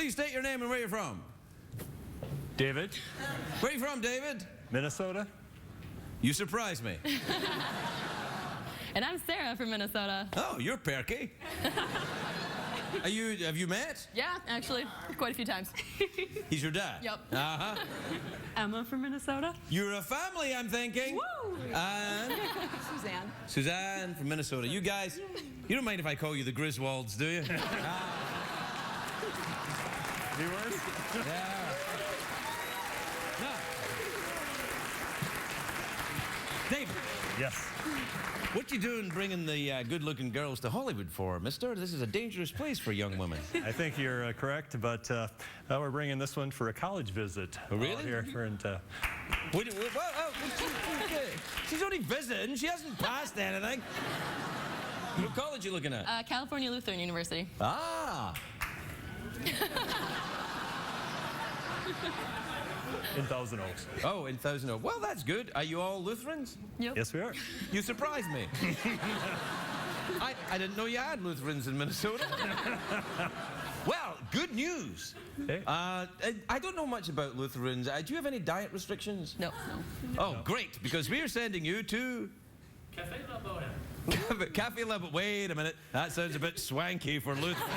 please state your name and where you're from. David. Where are you from, David? Minnesota. You surprise me. And I'm Sarah from Minnesota. Oh, you're perky. Have you met? Yeah, actually, quite a few times. He's your dad? Yep. Uh-huh. Emma from Minnesota. You're a family, I'm thinking. Woo! And? Suzanne. Suzanne from Minnesota. You guys, you don't mind if I call you the Griswolds, do you? Viewers? Yeah. No. David. Yes. What you doing bringing the good-looking girls to Hollywood for, mister? This is a dangerous place for young women. I think you're correct, but we're bringing this one for a college visit. Oh, really? Here, She's only visiting. She hasn't passed anything. What college are you looking at? California Lutheran University. Ah. in Thousand Oaks. Oh, in Thousand Oaks. Well, that's good. Are you all Lutherans? Yep. Yes, we are. You surprised me. I didn't know you had Lutherans in Minnesota. Well, good news. Hey. I don't know much about Lutherans. Do you have any diet restrictions? No. Oh, no. Great, because we're sending you to... Cafe La Boda. Cafe La Boda. Wait a minute. That sounds a bit swanky for Lutherans.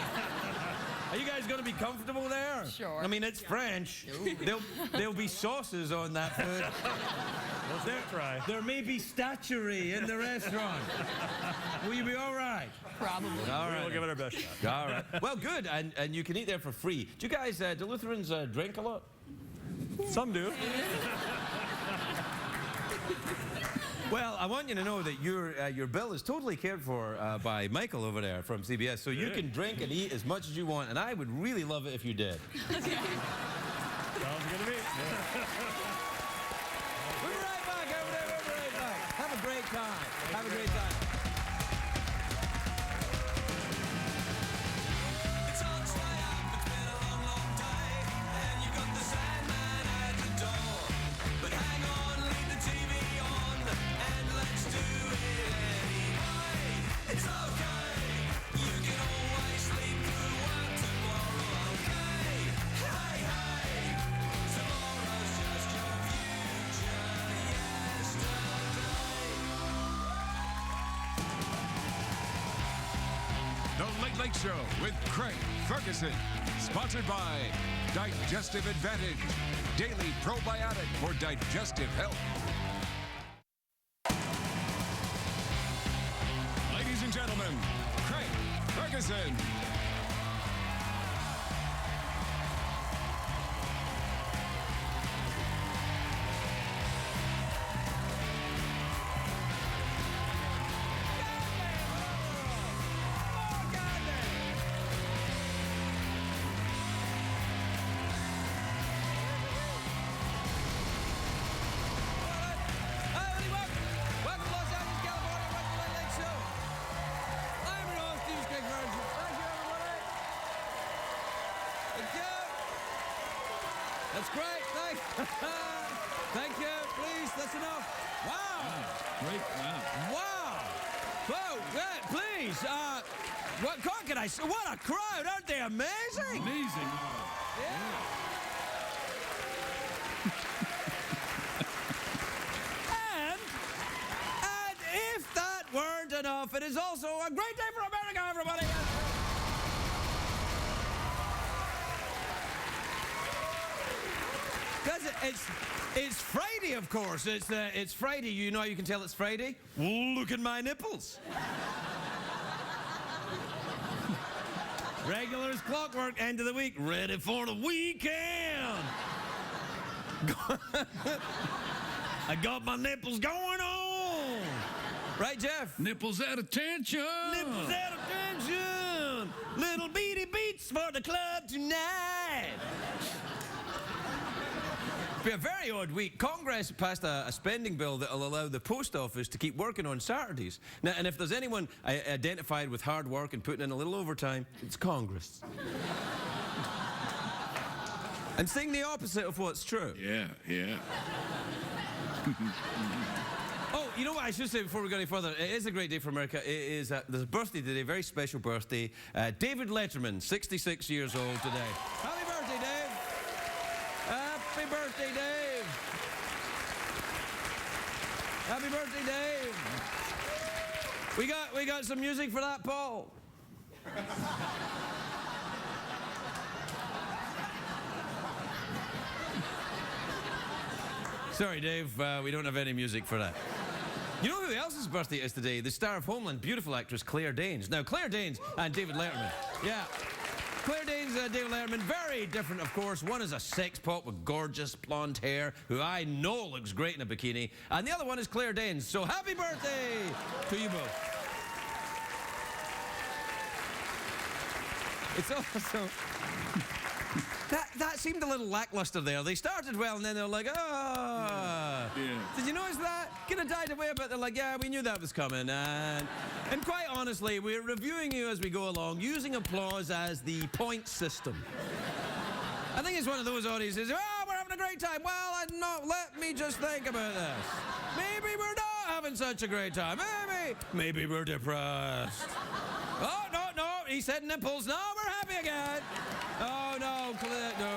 Are you guys going to be comfortable there? Sure. I mean, it's French. There'll be sauces on that food. Try. There may be statuary in the restaurant. Will you be all right? Probably. All right. We'll give it our best shot. All right. Well, good. And you can eat there for free. Do you guys, do Lutherans drink a lot? Some do. Well, I want you to know that your bill is totally cared for by Michael over there from CBS, so you can drink and eat as much as you want, and I would really love it if you did. Sounds good to me. Yeah. We'll be right back over there. We'll be right back. Have a great time. Have a great time. It's all tied up. It's been a long, long day, and you got the Sandman at the door. But hang on, leave the TV on, and let's do it anyway. It's okay. You can always sleep through work tomorrow. Okay. Hey, hey. Tomorrow's just your future yesterday. The Late Late Show with Craig Ferguson. Sponsored by Digestive Advantage. Daily probiotic for digestive health. Ladies and gentlemen, Craig Ferguson. That's great. Thank you. Please, that's enough. Wow. Great. Wow. Wow. Whoa, yeah, please. What can I say? What a crowd. Aren't they amazing? Amazing. Yeah. and if that weren't enough, it is also a great day for America, everybody. Because it's Friday, of course. It's Friday. You know how you can tell it's Friday? Look at my nipples. Regular as clockwork, end of the week, ready for the weekend. I got my nipples going on. Right, Jeff? Nipples at attention. Nipples at attention. Little beady beats for the club tonight. It'll be a very odd week. Congress passed a spending bill that will allow the post office to keep working on Saturdays. Now, and if there's anyone identified with hard work and putting in a little overtime, it's Congress. And saying the opposite of what's true. Yeah, yeah. Oh, you know what I should say before we go any further? It is a great day for America. It is, there's a birthday today, very special birthday. David Letterman, 66 years old today. Happy Happy birthday, Dave. Happy birthday, Dave. We got some music for that, Paul. Sorry, Dave, we don't have any music for that. You know who else's birthday it is today? The star of Homeland, beautiful actress Claire Danes. Now, Claire Danes and David Letterman. Yeah. Claire Danes and David Letterman, very different, of course. One is a sex pot with gorgeous blonde hair, who I know looks great in a bikini. And the other one is Claire Danes. So happy birthday to you both. It's also... That seemed a little lackluster there. They started well, and then they were like, ah. Yeah. Did you notice that? Kind of died away a bit. They're like, yeah, we knew that was coming. And quite honestly, we're reviewing you as we go along, using applause as the point system. I think it's one of those audiences, oh, we're having a great time. Well, let me just think about this. Maybe we're not having such a great time. Maybe we're depressed. Oh, no, he said nipples. No, we're happy again. Oh, no, no.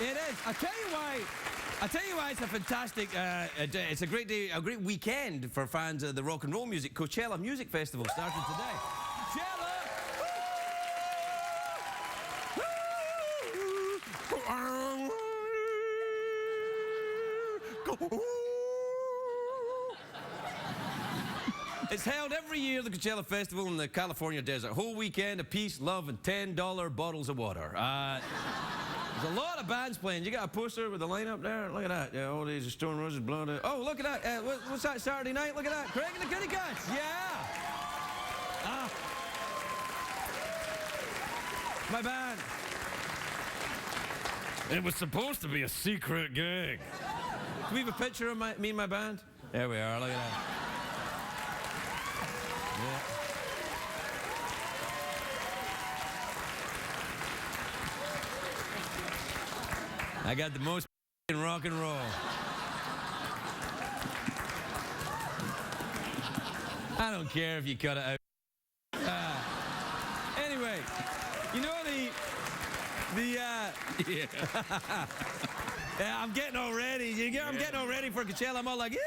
It is. I'll tell you why it's a fantastic day. It's a great day, a great weekend for fans of the rock and roll music. Coachella Music Festival started today. Coachella! It's held every year, the Coachella Festival in the California desert. Whole weekend of peace, love, and $10 bottles of water. There's a lot of bands playing. You got a poster with the lineup there? Look at that. Yeah, all these Stone Roses, Blood. Oh, look at that. What's that Saturday night? Look at that. Craig and the Kitty Cats. Yeah. My band. It was supposed to be a secret gig. Do we have a picture of me and my band? There we are. Look at that. Yeah. I got the most in rock and roll. I don't care if you cut it out. Anyway, you know yeah, I'm getting all ready. I'm getting all ready for Coachella. I'm all like, yeah.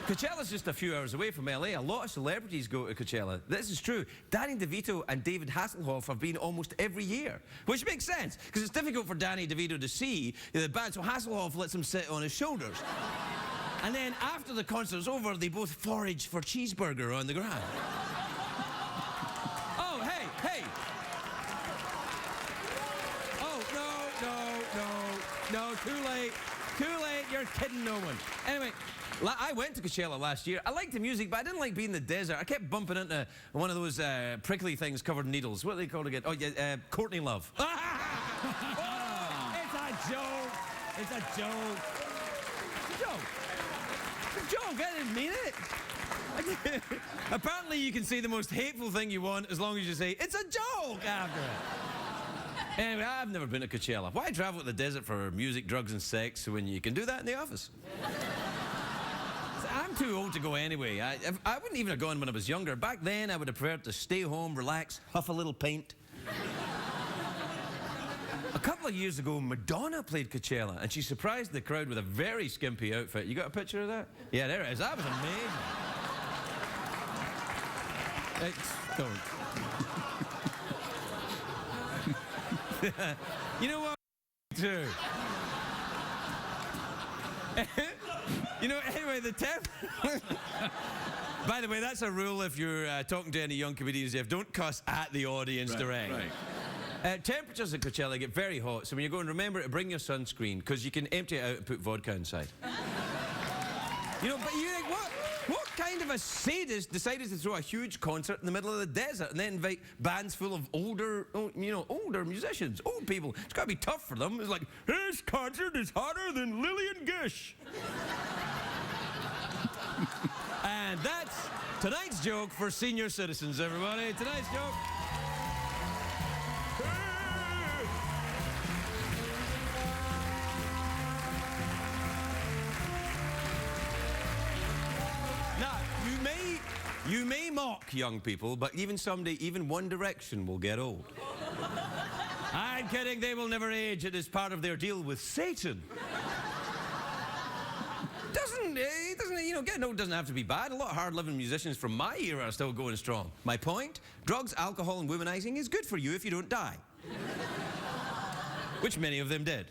Coachella's just a few hours away from LA. A lot of celebrities go to Coachella. This is true. Danny DeVito and David Hasselhoff have been almost every year, which makes sense, because it's difficult for Danny DeVito to see the band, so Hasselhoff lets him sit on his shoulders. And then after the concert's over, they both forage for cheeseburger on the ground. Oh, hey. Oh, no, too late. You're kidding no one. Anyway, I went to Coachella last year. I liked the music, but I didn't like being in the desert. I kept bumping into one of those prickly things covered in needles. What are they called again? Oh, yeah, Courtney Love. Oh, it's a joke. It's a joke. I didn't mean it. Apparently, you can say the most hateful thing you want as long as you say, it's a joke after it. Anyway, I've never been to Coachella. Why travel to the desert for music, drugs, and sex when you can do that in the office? I'm too old to go anyway. I wouldn't even have gone when I was younger. Back then, I would have preferred to stay home, relax, huff a little paint. A couple of years ago, Madonna played Coachella, and she surprised the crowd with a very skimpy outfit. You got a picture of that? Yeah, there it is. That was amazing. Don't. You know what? Too. You know, anyway, the temp. By the way, that's a rule if you're talking to any young comedians. Don't cuss at the audience direct. Right. Temperatures at Coachella get very hot, so when you're going, remember to bring your sunscreen, because you can empty it out and put vodka inside. You know, but you think, what kind of a sadist decided to throw a huge concert in the middle of the desert and then invite bands full of older musicians, old people? It's got to be tough for them. It's like, this concert is hotter than Lillian Gish. And that's tonight's joke for senior citizens, everybody. Tonight's joke. Now, You may mock young people, but even someday, even One Direction will get old. I'm kidding, they will never age. It is part of their deal with Satan. Getting old doesn't have to be bad. A lot of hard-living musicians from my era are still going strong. My point? Drugs, alcohol, and womanizing is good for you if you don't die. Which many of them did.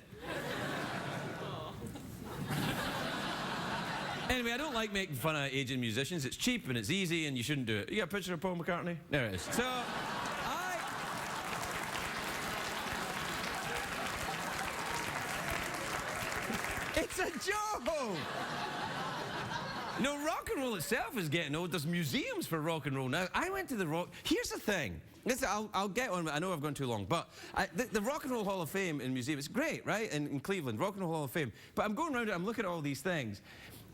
Anyway, I don't like making fun of aging musicians. It's cheap and it's easy and you shouldn't do it. You got a picture of Paul McCartney? There it is. So, it's a joke! No, rock and roll itself is getting old. There's museums for rock and roll now. I went to the rock... Here's the thing. I'll get on... I know I've gone too long, but the Rock and Roll Hall of Fame in museum, it's great, right? In Cleveland, Rock and Roll Hall of Fame. But I'm going around it, I'm looking at all these things.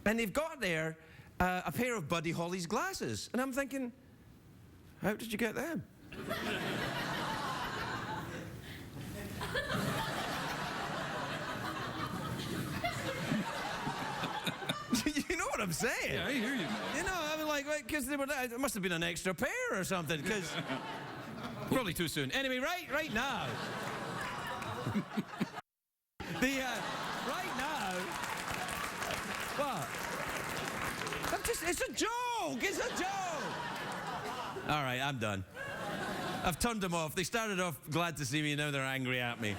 And they've got there a pair of Buddy Holly's glasses. And I'm thinking, how did you get them? You know what I'm saying? Yeah, I hear you, man. You know, I mean, like, because it must have been an extra pair or something, because... Probably too soon. Anyway, right now... right now... What? It's a joke! It's a joke! All right, I'm done. I've turned them off. They started off glad to see me, now they're angry at me.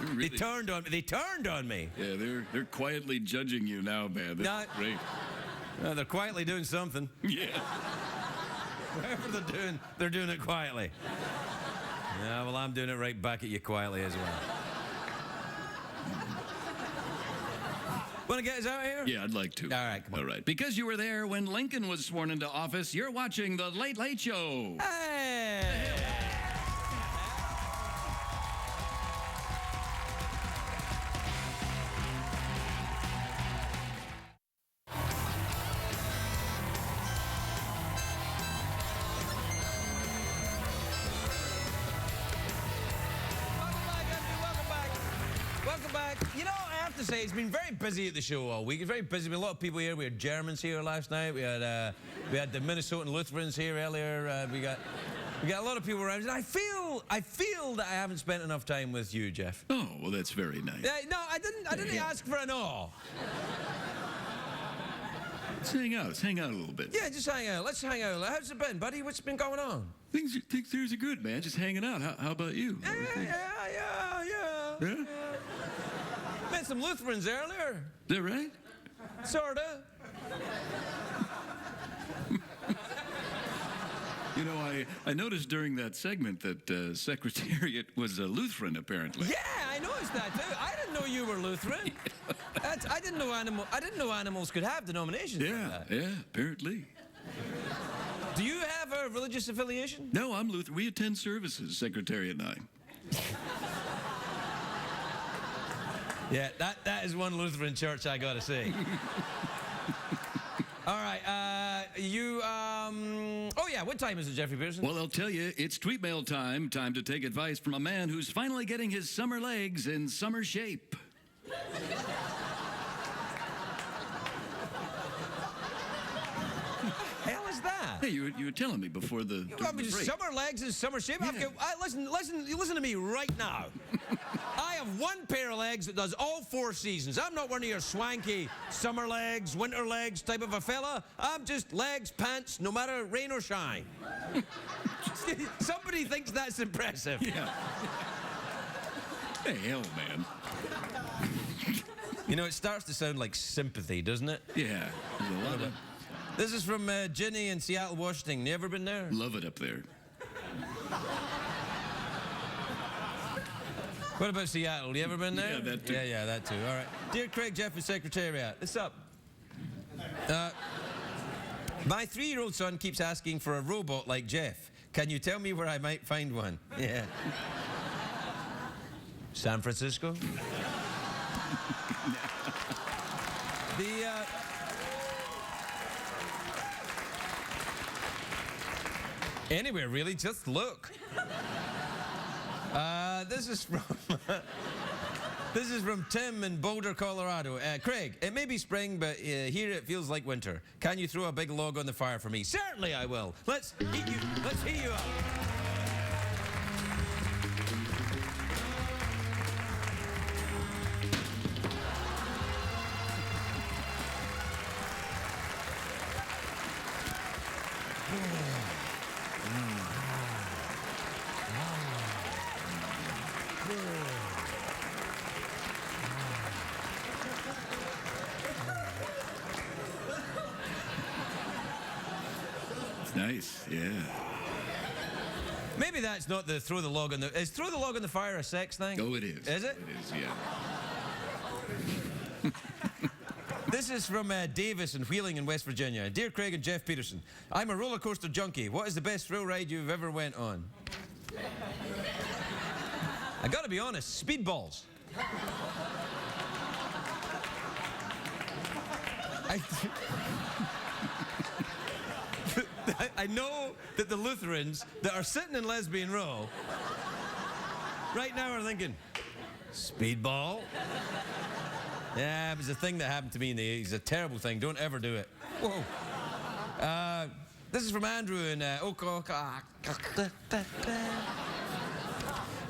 Really, They turned on me. Yeah, they're quietly judging you now, man. That's great. They're quietly doing something. Yeah. Whatever they're doing it quietly. Yeah, well, I'm doing it right back at you quietly as well. Want to get us out of here? Yeah, I'd like to. All right, come on. All right. Because you were there when Lincoln was sworn into office, you're watching The Late Late Show. Hey! Welcome back. You know, I have to say, it's been very busy at the show all week. It's very busy. There's been a lot of people here. We had Germans here last night. We had the Minnesotan Lutherans here earlier. We got a lot of people around. And I feel that I haven't spent enough time with you, Jeff. Oh, well, that's very nice. No, I didn't ask for an awe. Let's hang out. Let's hang out a little bit. Yeah, just hang out. Let's hang out. How's it been, buddy? What's been going on? Things are good, man. Just hanging out. How about you? Yeah. Yeah? Met some Lutherans earlier. Is that right? Sorta. You know, I noticed during that segment that Secretariat was a Lutheran, apparently. Yeah, I noticed that too. I didn't know you were Lutheran. I didn't know animals could have denominations like that. Yeah, apparently. Do you have a religious affiliation? No, I'm Lutheran. We attend services, Secretariat and I. Yeah, that is one Lutheran church I gotta say. All right, oh yeah, what time is it, Jeffrey Pearson? Well, I'll tell you, it's tweet mail time. Time to take advice from a man who's finally getting his summer legs in summer shape. Hell is that? Hey, you were telling me before the break. Summer legs in summer shape? Yeah. Listen to me right now. I have one pair of legs that does all 4 seasons. I'm not one of your swanky summer legs, winter legs type of a fella. I'm just legs, pants, no matter rain or shine. Somebody thinks that's impressive. Yeah. Hey, hell, man. You know, it starts to sound like sympathy, doesn't it? Yeah, there's a lot of... This is from Ginny in Seattle, Washington. You ever been there? Love it up there. What about Seattle? You ever been there? Yeah, that too. Yeah, that too. All right. Dear Craig, Jeff, and Secretariat, what's up? My 3-year-old son keeps asking for a robot like Jeff. Can you tell me where I might find one? Yeah. San Francisco? Anywhere, really, just look. This is from... This is from Tim in Boulder, Colorado. Craig, it may be spring, but here it feels like winter. Can you throw a big log on the fire for me? Certainly I will. Let's heat you up. It's nice, yeah. Maybe that's not the throw the log on the... Is throw the log on the fire a sex thing? Oh, it is. Is it? It is, yeah. This is from Davis in Wheeling in West Virginia. Dear Craig and Jeff Peterson, I'm a roller coaster junkie. What is the best thrill ride you've ever went on? I gotta be honest, speedballs. I know that the Lutherans that are sitting in Lesbian Row right now are thinking, speedball? Yeah, it was a thing that happened to me in the 80s. A terrible thing. Don't ever do it. Whoa. This is from Andrew in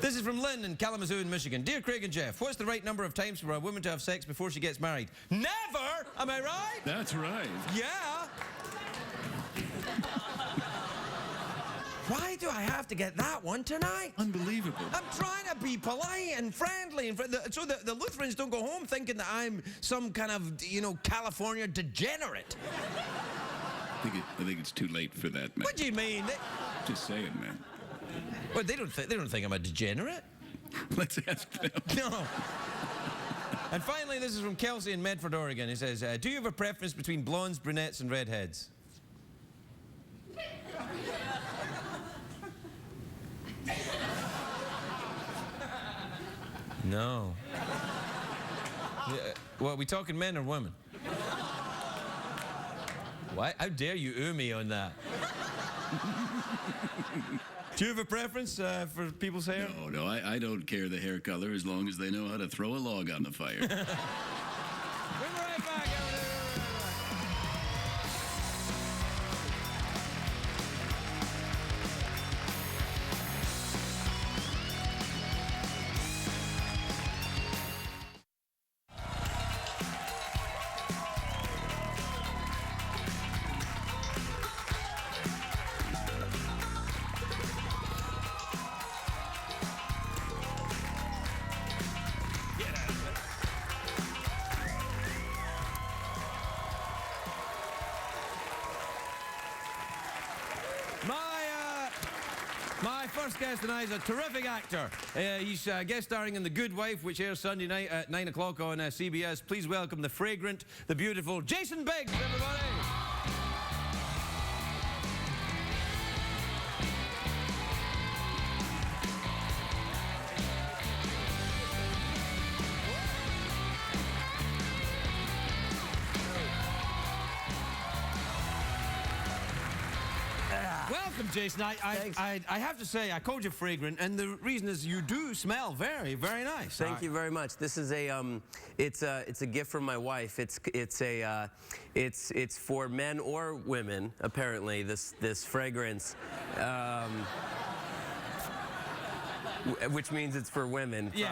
This is from Lynn in Kalamazoo in Michigan. Dear Craig and Jeff, what's the right number of times for a woman to have sex before she gets married? Never! Am I right? That's right. Yeah. Why do I have to get that one tonight? Unbelievable. I'm trying to be polite and friendly, and so the Lutherans don't go home thinking that I'm some kind of, California degenerate. I think it's too late for that, man. What do you mean? Just saying, man. Well, they don't think I'm a degenerate. Let's ask them. No. And finally, this is from Kelsey in Medford, Oregon. He says, do you have a preference between blondes, brunettes, and redheads? No. Well, are we talking men or women? Why? How dare you ooh me on that? Do you have a preference for people's hair? No, I don't care the hair color as long as they know how to throw a log on the fire. We'll be right back. My first guest tonight is a terrific actor. He's guest starring in The Good Wife, which airs Sunday night at 9 o'clock on CBS. Please welcome the fragrant, the beautiful Jason Biggs, everybody. Welcome, Jason. I have to say, I called you fragrant, and the reason is you do smell very, very nice. Thank you very much. This is it's a gift from my wife. It's for men or women, apparently. This fragrance, which means it's for women. Probably.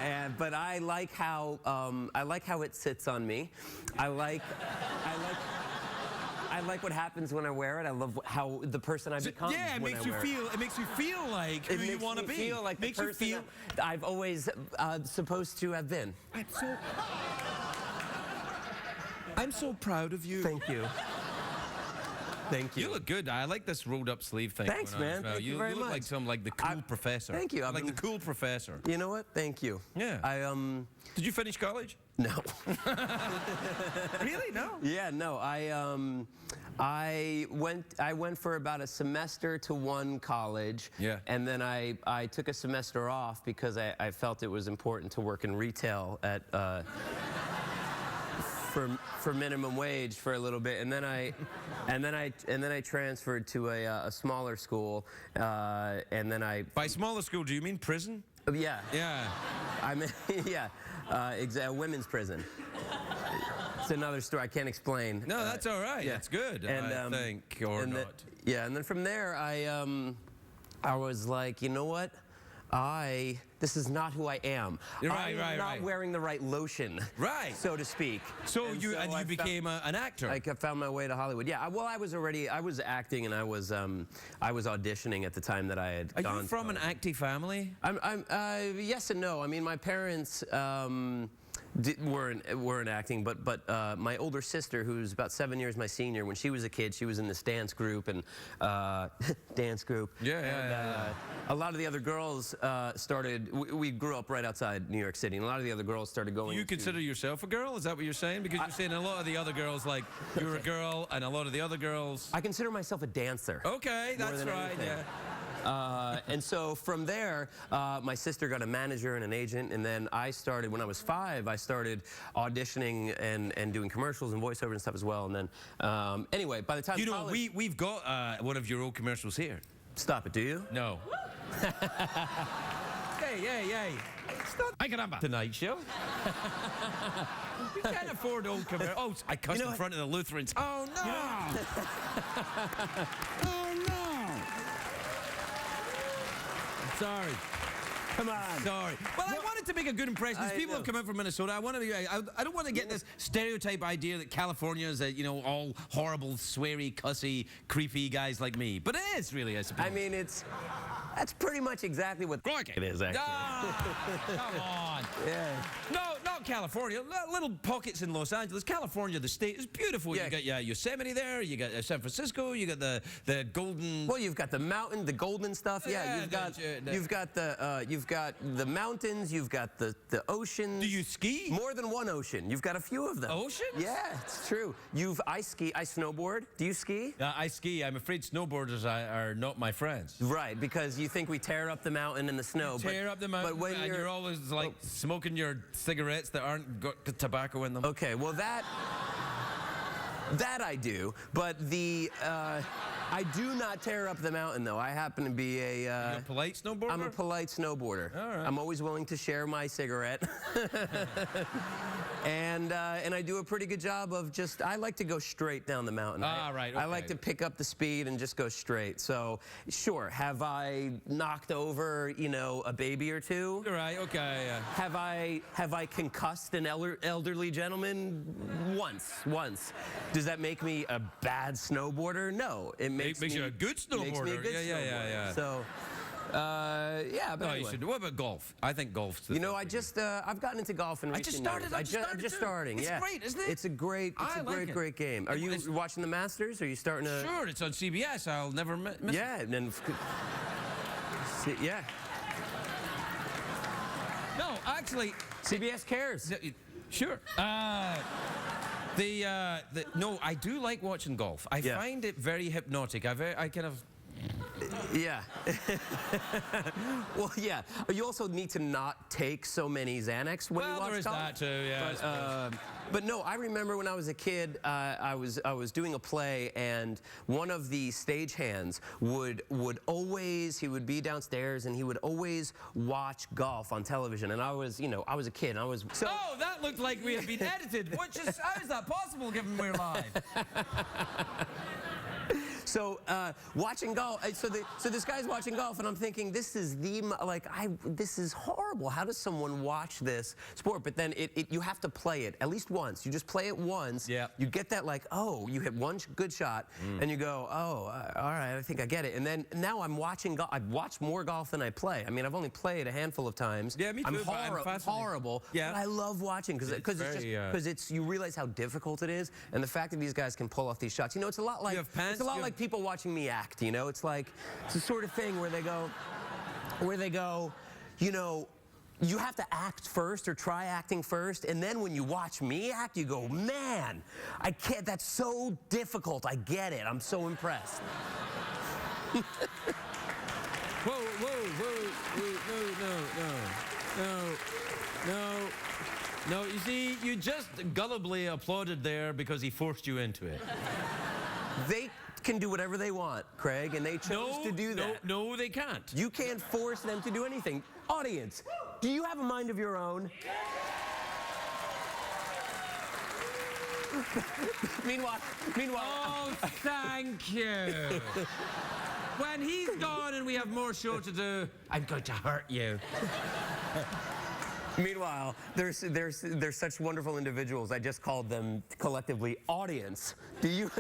Yeah. But I like how it sits on me. I like what happens when I wear it. I love how the person I become. Yeah, it makes you feel like who you want to be. It makes me feel like the person I've always supposed to have been. I'm so proud of you. Thank you. Thank you. You look good. I like this rolled up sleeve thing. Thanks, man. Thank you very look much. like the cool professor. Thank you. Like the cool professor. You know what? Thank you. Yeah. Did you finish college? No. Really? No? Yeah, no. I went for about a semester to one college. Yeah. And then I took a semester off because I felt it was important to work in retail at for minimum wage for a little bit, and then I transferred to a smaller school, and then By smaller school, do you mean prison? Yeah. Yeah. I mean, yeah. Women's prison. It's another story I can't explain. No, that's all right. yeah. That's good, And, I think, or and not. Yeah, and then from there, I was like, you know what? This is not who I am. Right, I'm not wearing the right lotion, Right. so to speak. So you I became an actor. I found my way to Hollywood. Yeah, well, I was acting and I was auditioning at the time that I had Are gone. you from an acting family? Yes and no. I mean, my parents weren't acting, but my older sister, who's about 7 years my senior, when she was a kid, she was in this dance group and dance group. Yeah. A lot of the other girls started. We grew up right outside New York City, and a lot of the other girls started going. Do you consider yourself a girl? Is that what you're saying? Because you're saying a lot of the other girls, like you're a girl, and a lot of the other girls. I consider myself a dancer. Okay, that's right. Anything. Yeah. And so from there, my sister got a manager and an agent, and then I started, when I was 5, I started auditioning and doing commercials and voiceover and stuff as well. And then, anyway, by the time You know, college, we've got one of your old commercials here. Stop it, do you? No. Hey. It's not Ay, caramba. Tonight Show. We can't afford old commercials. Oh, I cussed in front of the Lutherans. Oh, no. Oh, no. Sorry. Come on. Sorry. Well, I wanted to make a good impression. These people have come out from Minnesota. I don't want to get this stereotype idea that California is, all horrible, sweary, cussy, creepy guys like me. But it is really, I suppose. I mean, that's pretty much exactly what it is, actually. Come on. Yeah. No, not California. Little pockets in Los Angeles. California, the state, is beautiful. Yeah. You got Yosemite there. You got San Francisco. You got the golden. Well, you've got the mountain, the golden stuff. Yeah, you've got the mountains. You've got the oceans. Do you ski? More than one ocean. You've got a few of them. Oceans? Yeah, it's true. I ski. I snowboard. Do you ski? I ski. I'm afraid snowboarders are not my friends. Right, because you think we tear up the mountain in the snow. Tear up the mountain, but when and you're always like smoking your cigarettes that aren't got tobacco in them. Okay, well that I do, but I do not tear up the mountain though. I happen to be You're a polite snowboarder? I'm a polite snowboarder. All right. I'm always willing to share my cigarette. And I do a pretty good job of I like to go straight down the mountain. Right, I like okay. to pick up the speed and just go straight. So, sure, have I knocked over, a baby or two? Right, okay. Have I concussed an elderly gentleman? Once. Does that make me a bad snowboarder? No. It makes you a good snowboarder. Makes me a good snowboarder. Yeah. So, yeah, but No, anyway. you should. What about golf? I think golf's the thing. I've gotten into golf in recent just started. years. I'm just starting. It's yeah. great, isn't it? It's a great game. Are you watching the Masters? Are you starting to? Sure, it's on CBS. I'll never miss it. Yeah, and then. Yeah. No, actually, CBS cares. sure. No, I do like watching golf. I find it very hypnotic. I kind of. Yeah. Well, yeah. You also need to not take so many Xanax when you watch there is golf. that too. Yeah. But no, I remember when I was a kid, I was doing a play, and one of the stagehands would always, he would be downstairs, and he would always watch golf on television. And I was a kid, and I was so. Oh, that looked like we had been edited. How is that possible given we're live? So watching golf, so this guy's watching golf, and I'm thinking, this is this is horrible. How does someone watch this sport? But then you have to play it at least once. You just play it once. Yeah. You get that you hit one good shot, and you go, all right, I think I get it. And then now I'm watching golf. I've watched more golf than I play. I mean, I've only played a handful of times. Yeah, me too. I'm fascinated. horrible. Yeah. But I love watching because you realize how difficult it is, and the fact that these guys can pull off these shots. It's a lot like like people watching me act. It's the sort of thing where they go, you have to act first or try acting first, and then when you watch me act, you go, man, I can't. That's so difficult. I get it. I'm so impressed. Whoa, no. You see, you just gullibly applauded there because he forced you into it. They can do whatever they want, Craig, and they chose to do that. No, they can't. You can't force them to do anything. Audience, do you have a mind of your own? Meanwhile. Oh, thank you. When he's gone and we have more show to do, I'm going to hurt you. Meanwhile, they're such wonderful individuals. I just called them collectively audience. Do you?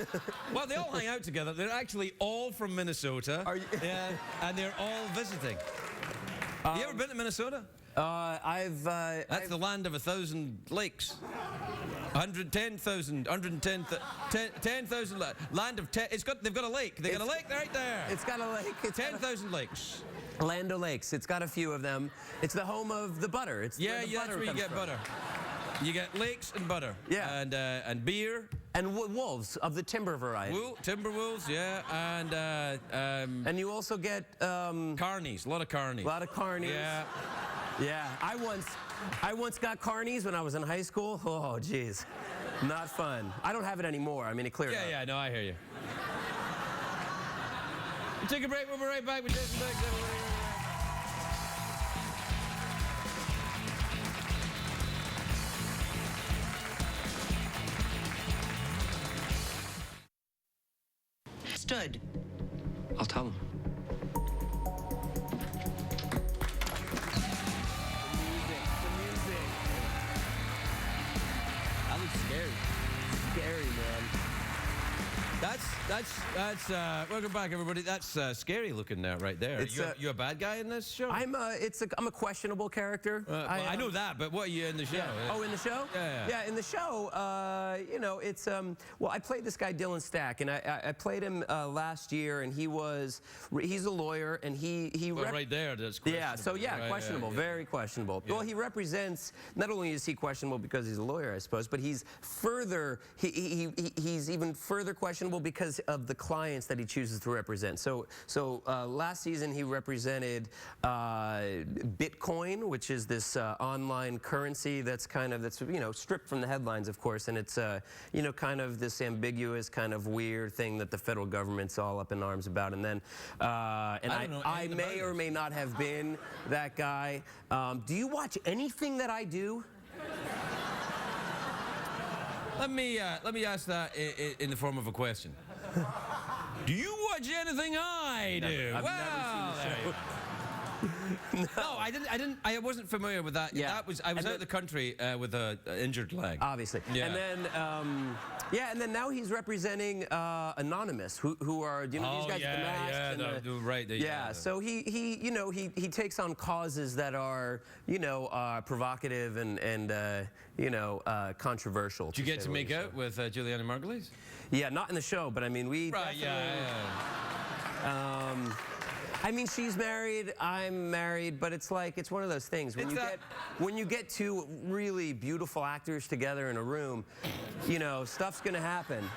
Well, they all hang out together. They're actually all from Minnesota. Are you? Yeah, and they're all visiting. You ever been to Minnesota? That's the land of 1,000 lakes. 110,000 land of 10. They've got a lake. They've got a lake right there. It's got a lake. 10,000 lakes. Land O'Lakes. It's got a few of them. It's the home of the butter. It's Yeah, where the that's butter where you comes get from. butter. You get lakes and butter. Yeah. And beer. And wolves of the timber variety. Timber wolves, yeah, And you also get carnies, a lot of carnies. a lot of carnies. Yeah. Yeah. I once got carnies when I was in high school. Oh, geez. Not fun. I don't have it anymore. I mean, it cleared up. Yeah, no, I hear you. We'll take a break. We'll be right back with Jason Biggs. Stood. I'll tell them. That looks scary. Scary, man. That's welcome back, everybody. That's scary looking right there. It's, you a bad guy in this show? I'm a questionable character. Well, I know that, but what are you in the show? Yeah. Oh, in the show? Yeah. Yeah, in the show, you know, it's well, I played this guy Dylan Stack, and I played him last year, and he's a lawyer, and he right there, that's questionable. Yeah, so yeah, Right, questionable, yeah. very questionable. Yeah. Well, he represents, not only is he questionable because he's a lawyer, I suppose, but he's even further questionable because of the clients that he chooses to represent. So last season he represented Bitcoin, which is this online currency that's stripped from the headlines, of course, and it's kind of this ambiguous, kind of weird thing that the federal government's all up in arms about. And then I may or may not have been that guy. Do you watch anything that I do? Let me ask that in the form of a question. Do you watch anything I do? I've never seen the show. No, I didn't. I wasn't familiar with that. Yeah. I was out of the country with an injured leg. Obviously. Yeah. And then, and then now he's representing Anonymous, who are these guys with the masks. So he takes on causes that are provocative and controversial. Did you get to make out with Giuliani Margulies? Yeah, not in the show, but I mean we. Right. Yeah. I mean, she's married, I'm married, but it's one of those things. When you get two really beautiful actors together in a room, stuff's gonna happen.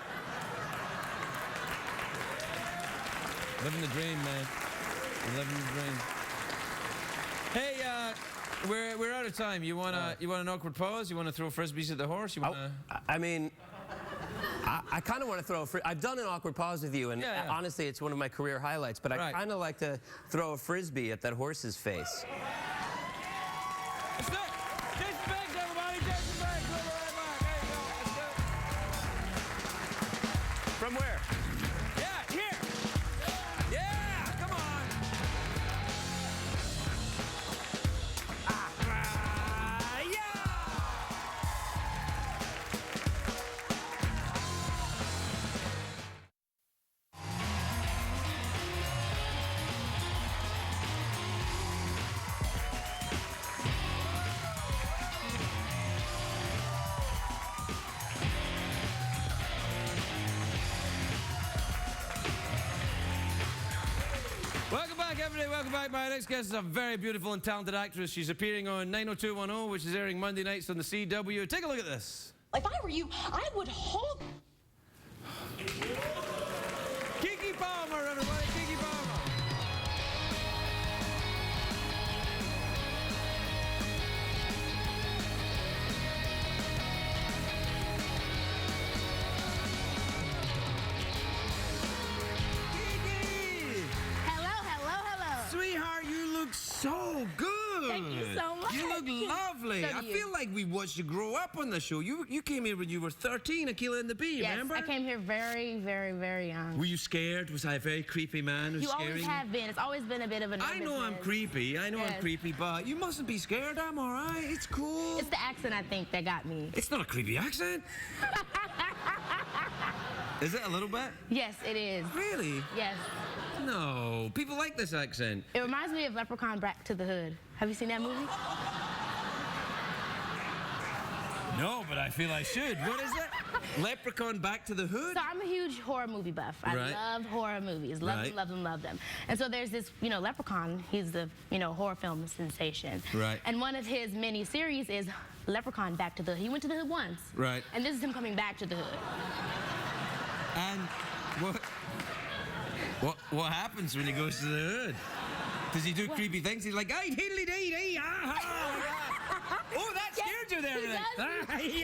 Living the dream, man. Living the dream. Hey, we're out of time. You want an awkward pause? You want to throw frisbees at the horse? I mean, I kind of want to throw a I've done an awkward pause with you, and honestly, it's one of my career highlights, but I kind of like to throw a frisbee at that horse's face. Let's do it. Jason Biggs, everybody. Jason Biggs. We'll be right back. There you go. Let's do it. From where? Yeah, here. Yeah, come on. Yeah. Welcome back, everybody. Welcome back. My next guest is a very beautiful and talented actress. She's appearing on 90210, which is airing Monday nights on the CW. Take a look at this. If I were you, I would hold. Keke Palmer, everybody. Keke Palmer. like we watched you grow up on the show. You came here when you were 13, Akilah and the Bee, Yes, remember? I came here very, very, very young. Were you scared? Was I a very creepy man who's You scaring always you? have been. It's always been a bit of a I know I'm creepy. I know I'm Yes. creepy, but you mustn't be scared. I'm all right. It's cool. It's the accent, I think, that got me. It's not a creepy accent. Is it a little bit? Yes, it is. Really? Yes. No. People like this accent. It reminds me of Leprechaun Back to the Hood. Have you seen that movie? No, but I feel I should. What is it? Leprechaun Back to the Hood? So I'm a huge horror movie buff. I Right. love horror movies. Love Right. them, love them, love them. And so there's this, Leprechaun. He's the, horror film sensation. Right. And one of his mini series is Leprechaun Back to the Hood. He went to the Hood once. Right. And this is him coming back to the Hood. And what happens when he goes to the hood? Does he do creepy things? He's like, hey, diddly dee dee, oh, that scared you there. he Like, does.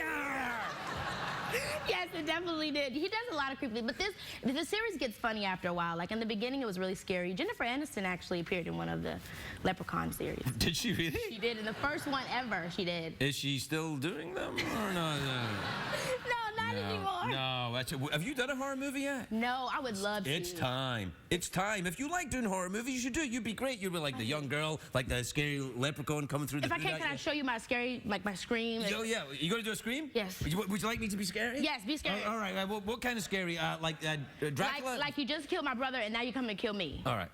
Yes, it definitely did. He does a lot of creepy, but the series gets funny after a while. Like in the beginning, it was really scary. Jennifer Aniston actually appeared in one of the Leprechaun series. Did she really? She did in the first one ever. She did. Is she still doing them or no? No, not anymore. No. Have you done a horror movie yet? No, I would love to. It's time. It's time. If you like doing horror movies, you should do it. You'd be great. You'd be like the young girl, like the scary leprechaun coming through the If I can I show you my scary, like my scream? Oh, yeah. You going to do a scream? Yes. Would you like me to be scary? Yes, be scary. All right. What kind of scary? Like Dracula? Like you just killed my brother and now you're coming to kill me. All right.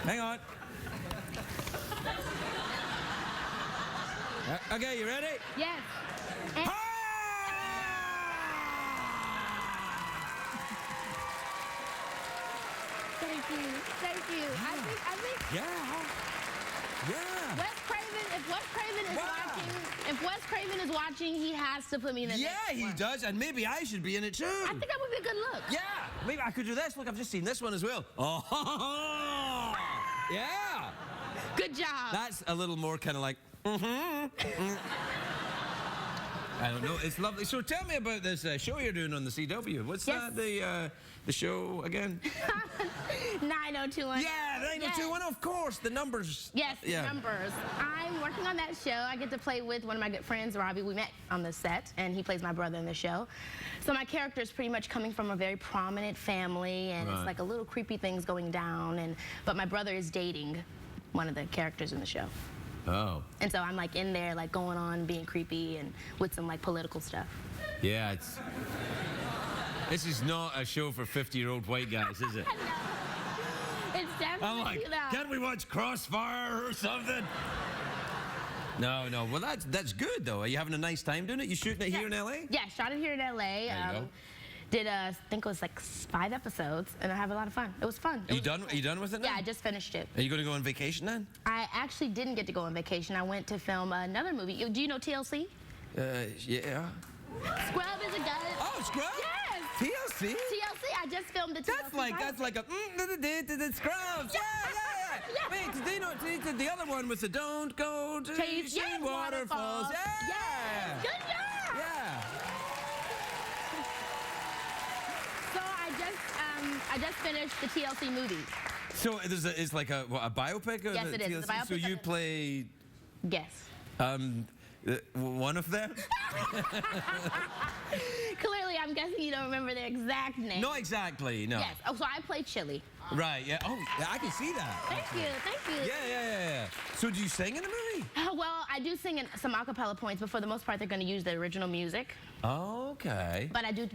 Hang on. Okay, you ready? Yes. And Thank you. Thank you. I think Yeah. Wes Craven, if Wes Craven is watching, he has to put me in the Yeah, next he one. does, and maybe I should be in it too. I think that would be a good look. Yeah, maybe I could do this. Look, I've just seen this one as well. Oh, yeah. Good job. That's a little more kind of like, I don't know. It's lovely. So tell me about this show you're doing on the CW. What's Yes. that, the show again? 90210. Yeah, 90210, of course. The numbers. Yes, Yeah. numbers. I'm working on that show. I get to play with one of my good friends, Robbie. We met on the set, and he plays my brother in the show. So my character is pretty much coming from a very prominent family, and it's like a little creepy things going down. But my brother is dating one of the characters in the show. Oh. And so I'm like in there, like going on, being creepy, and with some like political stuff. Yeah, this is not a show for 50-year-old white guys, is it? It's definitely I'm like, that. can't we watch Crossfire or something? No. Well, that's good, though. Are you having a nice time doing it? You shooting it here in L.A.? Yeah, shot it here in L.A. There you go. Did, I think it was like 5 episodes, and I have a lot of fun. It was fun. Are you done with it now? Yeah, I just finished it. Are you going to go on vacation then? I actually didn't get to go on vacation. I went to film another movie. Do you know TLC? Yeah. Scrub is a guy. Oh, Scrub? Yes. TLC? TLC. I just filmed the TLC. That's like a Scrubs. Yeah. Wait, do you know the other one with the don't go to chasing waterfalls? Yeah. Yes. Good job. Yeah. So I just finished the TLC movie. So it's like a biopic? Yes, it is. It's a biopic So you of it. play Yes. one of them? Clearly, I'm guessing you don't remember their exact name. Not exactly, no. Yes. Oh, so I played Chili. Right, yeah. Oh, yeah, I can see that. Thank you. Yeah. So do you sing in the movie? Well, I do sing in some a cappella points, but for the most part, they're going to use the original music. Oh, okay. But I do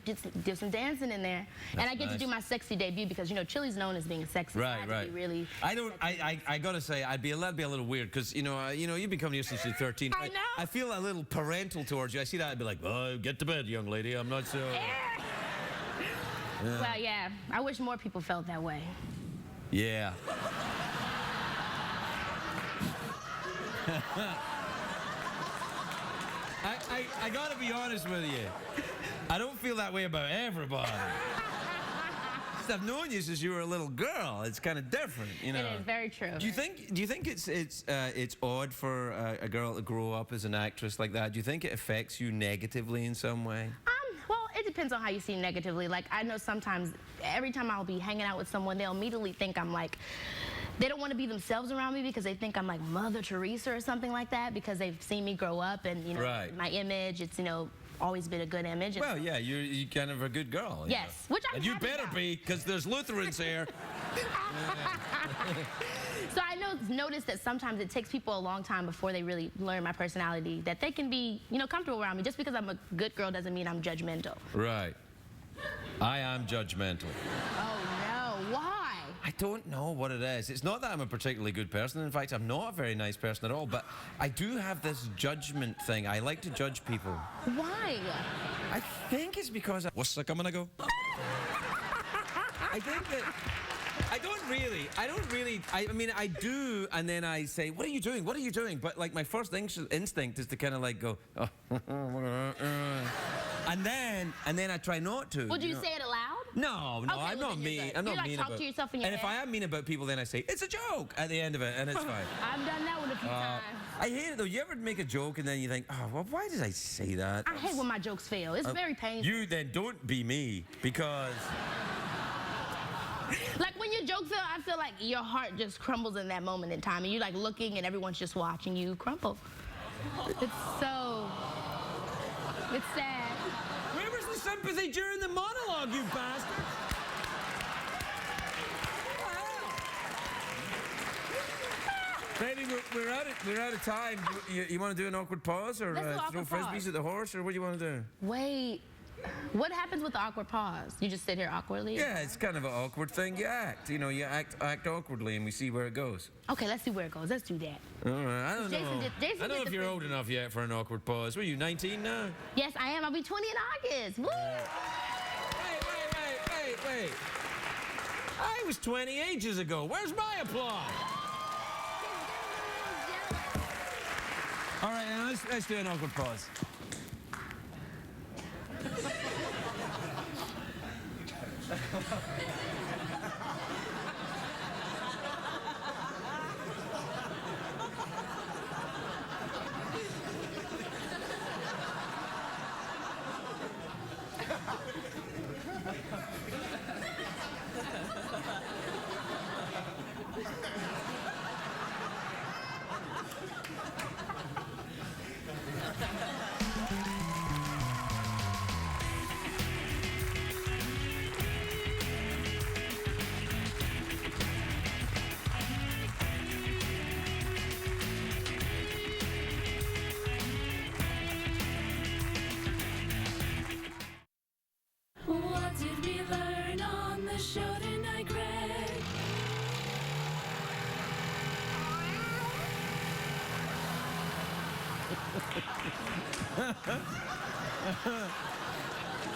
some dancing in there. And I get to do my sexy debut because, Chili's known as being sexy. Right, so I have to be really I gotta say, that'd be a little weird because, you've been coming here since you're 13. I know. I feel a little parental towards you. I see that, I'd be like, oh, get to bed, young lady. I'm not so... Yeah. Well, yeah. I wish more people felt that way. Yeah. I gotta be honest with you. I don't feel that way about everybody. I've known you since you were a little girl. It's kind of different, It is very true. Do you think it's odd for a girl to grow up as an actress like that? Do you think it affects you negatively in some way? Well, it depends on how you see negatively. Like, I know sometimes, every time I'll be hanging out with someone, they'll immediately think I'm like they don't want to be themselves around me because they think I'm like Mother Teresa or something like that because they've seen me grow up and, you know, my image, it's, you know, always been a good image. Well, yeah, you're kind of a good girl. Yes, know. which I'm And you happy better about. be, because there's Lutherans here. So I noticed that sometimes it takes people a long time before they really learn my personality, that they can be, you know, comfortable around me. Just because I'm a good girl doesn't mean I'm judgmental. Right. I am judgmental. Oh, no. Why? I don't know what it is. It's not that I'm a particularly good person. In fact, I'm not a very nice person at all. But I do have this judgment thing. I like to judge people. Why? I think it's because... What's that coming to go? I think that... I mean, I do, and then I say, what are you doing? What are you doing? But, like, my first instinct is to kind of, like, go, oh, and then I try not to. Would you say it aloud? No, Okay, I'm not mean. I'm not mean talk about. to yourself in your and head? if I am mean about people, then I say it's a joke at the end of it, and it's fine. I've done that one a few times. I hate it though. You ever make a joke and then you think, oh, well, why did I say that? I hate when my jokes fail. It's very painful. You then don't be me because. Like when your joke fail, I feel like your heart just crumbles in that moment in time, and you're like looking, and everyone's just watching you crumble. It's sad. Where was the sympathy during the monologue, you bastard? Baby, we're out of time. You want to do an awkward pause or throw frisbees at the horse, or what do you want to do? Wait. What happens with the awkward pause? You just sit here awkwardly? Yeah, it's kind of an awkward thing. You act. You know, you act awkwardly, and we see where it goes. Okay, let's see where it goes. Let's do that. All right, I don't know. Jason I don't know if you're old enough yet for an awkward pause. What are you, 19 now? Yes, I am. I'll be 20 in August. Woo! Wait. I was 20 ages ago. Where's my applause? All right, now let's do an awkward pause. What did we learn on the show tonight, Greg?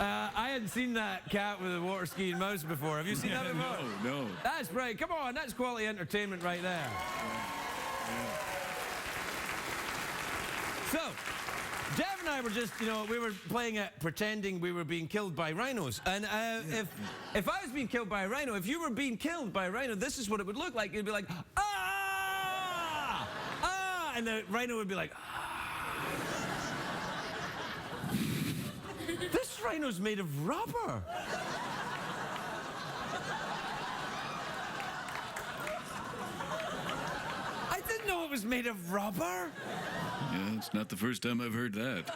I hadn't seen that cat with a water skiing mouse before. Have you seen that before? No. That's right. Come on, that's quality entertainment right there. So, Dev and I were just, you know, we were playing at pretending we were being killed by rhinos. And if I was being killed by a rhino, if you were being killed by a rhino, this is what it would look like. It'd be like, ah! Ah! And the rhino would be like, ah. This rhino's made of rubber. I didn't know it was made of rubber. Yeah, it's not the first time I've heard that.